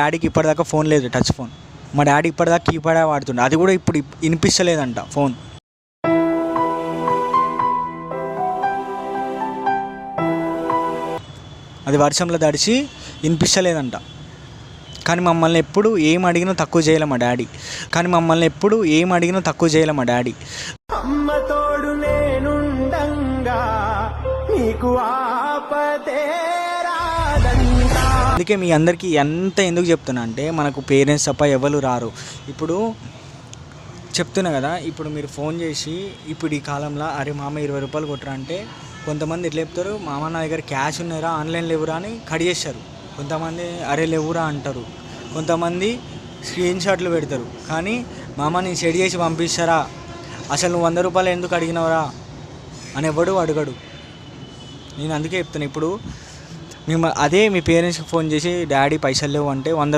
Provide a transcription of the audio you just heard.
డాడీకి ఇప్పటిదాకా ఫోన్ లేదు, టచ్ ఫోన్. మా డాడీ ఇప్పటిదాకా కీప్యాడే వాడుతుండే, అది కూడా ఇప్పుడు వినిపిస్తలేదంట ఫోన్. అది వర్షంలో తడిచి వినిపిస్తలేదంట. కానీ మమ్మల్ని ఎప్పుడు ఏం అడిగినా తక్కువ చేయలే మా డాడీ. అమ్మ తోడు నేనుండంగా నీకు ఆపదే రాదంటా. అందుకే మీ అందరికీ ఎంత ఎందుకు చెప్తున్నా అంటే, మనకు పేరెంట్స్ తప్ప ఎవరు రారు. ఇప్పుడు చెప్తున్నా కదా, ఇప్పుడు మీరు ఫోన్ చేసి ఇప్పుడు ఈ కాలంలో అరే మామ 20 రూపాయలు కొట్టరా అంటే, కొంతమంది ఎట్లా చెప్తారు, మామ నా దగ్గర క్యాష్ ఉన్నారా, ఆన్లైన్ లేవురా అని కట్ చేస్తారు. కొంతమంది అరే లేవురా అంటారు. కొంతమంది స్క్రీన్ షాట్లు పెడతారు. కానీ మామ నేను సెట్ చేసి పంపిస్తారా, అసలు నువ్వు 100 రూపాయలు ఎందుకు అడిగినవరా అని ఎవడు అడగడు. నేను అందుకే చెప్తున్నా, ఇప్పుడు మేము అదే మీ పేరెంట్స్కి ఫోన్ చేసి డాడీ పైసలు లేవు అంటే 100